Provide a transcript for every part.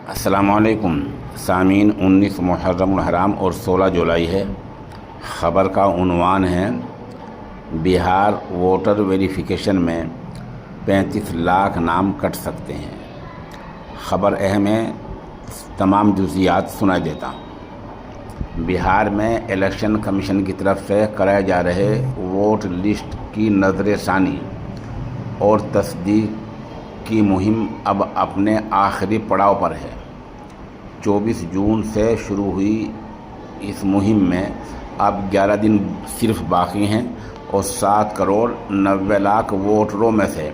السلام علیکم سامعین، 19 محرم الحرام اور 16 جولائی ہے۔ خبر کا عنوان ہے بہار ووٹر ویریفیکیشن میں 35 لاکھ نام کٹ سکتے ہیں۔ خبر اہم ہے، تمام جزئیات سنا دیتا ہوں۔ بہار میں الیکشن کمیشن کی طرف سے کرائے جا رہے ووٹ لسٹ کی نظر ثانی اور تصدیق کی مہم اب اپنے آخری پڑاؤ پر ہے۔ 24 جون سے شروع ہوئی اس مہم میں اب 11 دن صرف باقی ہیں اور 7 کروڑ 90 لاکھ ووٹروں میں سے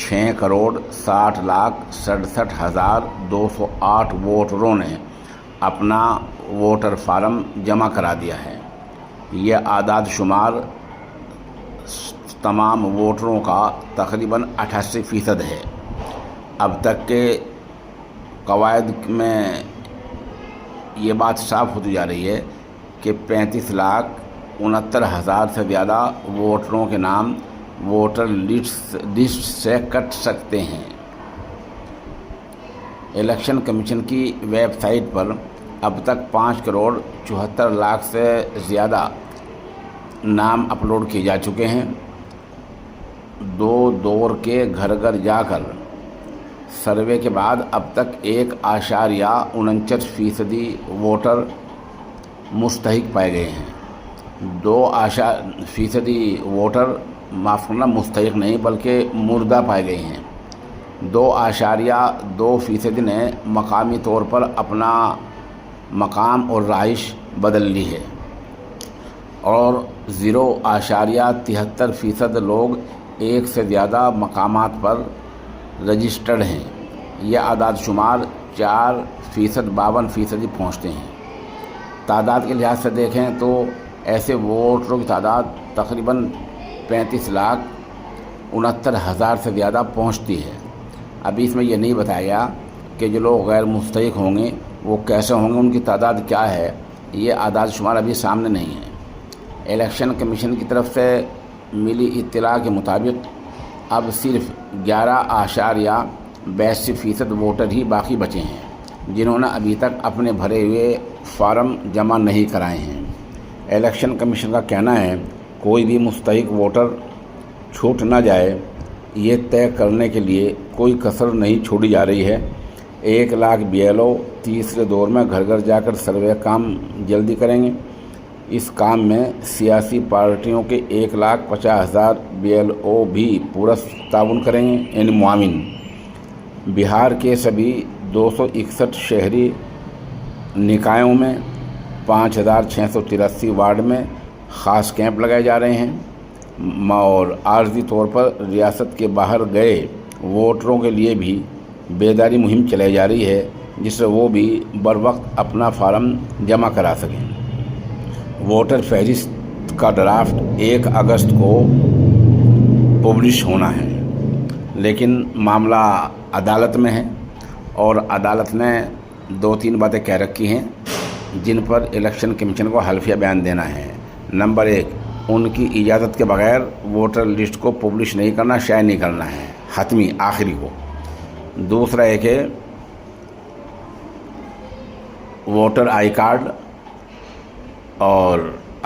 6 کروڑ 60 لاکھ 67 ہزار 208 ووٹروں نے اپنا ووٹر فارم جمع کرا دیا ہے۔ یہ اعداد شمار تمام ووٹروں کا تقریباً 88% ہے۔ اب تک کے قواعد میں یہ بات صاف ہوتی جا رہی ہے کہ 35 لاکھ 69 ہزار سے زیادہ ووٹروں کے نام ووٹر لسٹ سے کٹ سکتے ہیں۔ الیکشن کمیشن کی ویب سائٹ پر اب تک 5 کروڑ 74 لاکھ سے زیادہ نام اپلوڈ کیے جا چکے ہیں۔ 2 دور کے گھر گھر جا کر سروے کے بعد اب تک 1.49% ووٹر مستحق پائے گئے ہیں۔ 2% ووٹر معاف کرنا مستحق نہیں بلکہ مردہ پائے گئے ہیں۔ 2.2% نے مقامی طور پر اپنا مقام اور رہائش بدل لی ہے اور 0.73% لوگ ایک سے زیادہ مقامات پر رجسٹرڈ ہیں۔ یہ اعداد شمار 4% 52% پہنچتے ہیں۔ تعداد کے لحاظ سے دیکھیں تو ایسے ووٹروں کی تعداد تقریباً 35 لاکھ 69 ہزار سے زیادہ پہنچتی ہے۔ ابھی اس میں یہ نہیں بتایا گیا کہ جو لوگ غیر مستحق ہوں گے وہ کیسے ہوں گے، ان کی تعداد کیا ہے، یہ اعداد شمار ابھی سامنے نہیں ہے۔ الیکشن کمیشن کی طرف سے ملی اطلاع کے مطابق اب صرف 11.82% ووٹر ہی باقی بچے ہیں جنہوں نے ابھی تک اپنے بھرے ہوئے فارم جمع نہیں کرائے ہیں۔ الیکشن کمیشن کا کہنا ہے کوئی بھی مستحق ووٹر چھوٹ نہ جائے، یہ طے کرنے کے لیے کوئی کسر نہیں چھوڑی جا رہی ہے۔ 1 لاکھ BLO تیسرے دور میں گھر گھر جا کر سروے کام جلدی کریں گے۔ اس کام میں سیاسی پارٹیوں کے 1,50,000 BLO بھی پورا تعاون کریں گے، یعنی معاون۔ بہار کے سبھی 261 شہری نکایوں میں 5,683 وارڈ میں خاص کیمپ لگائے جا رہے ہیں اور عارضی طور پر ریاست کے باہر گئے ووٹروں کے لیے بھی بیداری مہم چلائی جا رہی ہے جس سے وہ بھی بروقت اپنا فارم جمع کرا سکیں۔ ووٹر فہرست کا ڈرافٹ 1 اگست کو پبلش ہونا ہے، لیکن معاملہ عدالت میں ہے اور عدالت نے 2-3 باتیں کہہ رکھی ہیں جن پر الیکشن کمیشن کو حلفیہ بیان دینا ہے۔ نمبر 1، ان کی اجازت کے بغیر ووٹر لسٹ کو پبلش نہیں کرنا، شائع نہیں کرنا ہے، حتمی آخری کو۔ دوسرا ہے کہ ووٹر آئی کارڈ اور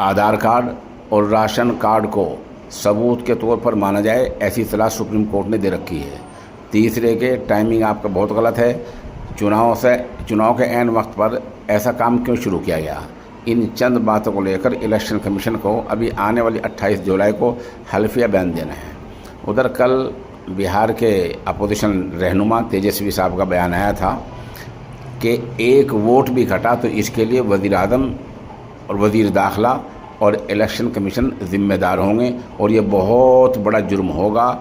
آدھار کارڈ اور راشن کارڈ کو ثبوت کے طور پر مانا جائے، ایسی صلاح سپریم کورٹ نے دے رکھی ہے۔ تیسرے کہ ٹائمنگ آپ کا بہت غلط ہے، چناؤ کے عین وقت پر ایسا کام کیوں شروع کیا گیا؟ ان چند باتوں کو لے کر الیکشن کمیشن کو ابھی آنے والی 28 جولائی کو حلفیہ بیان دینا ہے۔ ادھر کل بہار کے اپوزیشن رہنما تیجسوی صاحب کا بیان آیا تھا کہ 1 ووٹ بھی گھٹا تو اس کے لیے وزیر اعظم اور وزیر داخلہ اور الیکشن کمیشن ذمہ دار ہوں گے اور یہ بہت بڑا جرم ہوگا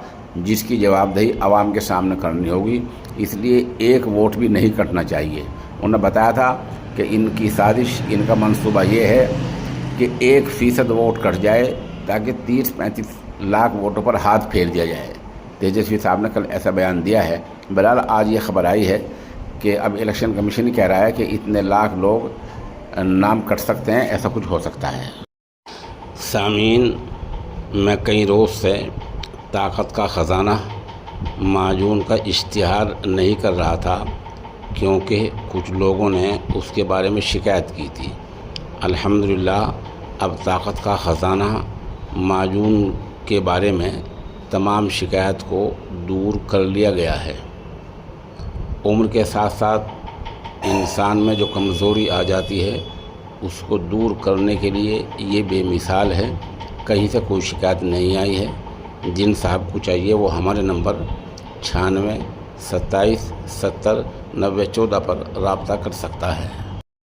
جس کی جواب دہی عوام کے سامنے کرنی ہوگی، اس لیے 1 ووٹ بھی نہیں کٹنا چاہیے۔ انہوں نے بتایا تھا کہ ان کی سازش، ان کا منصوبہ یہ ہے کہ 1% ووٹ کٹ جائے تاکہ 30-35 لاکھ ووٹوں پر ہاتھ پھیر دیا جائے۔ تیجسوی صاحب نے کل ایسا بیان دیا ہے۔ بہرحال آج یہ خبر آئی ہے کہ اب الیکشن کمیشن کہہ رہا ہے کہ اتنے لاکھ لوگ نام کٹ سکتے ہیں، ایسا کچھ ہو سکتا ہے۔ سامعین، میں کئی روز سے طاقت کا خزانہ معجون کا اشتہار نہیں کر رہا تھا کیونکہ کچھ لوگوں نے اس کے بارے میں شکایت کی تھی۔ الحمدللہ اب طاقت کا خزانہ معجون کے بارے میں تمام شکایت کو دور کر لیا گیا ہے۔ عمر کے ساتھ ساتھ انسان میں جو کمزوری آ جاتی ہے اس کو دور کرنے کے لیے یہ بے مثال ہے۔ کہیں سے کوئی شکایت نہیں آئی ہے۔ جن صاحب کو چاہیے وہ ہمارے نمبر 96 27 70 90 14 پر رابطہ کر سکتا ہے۔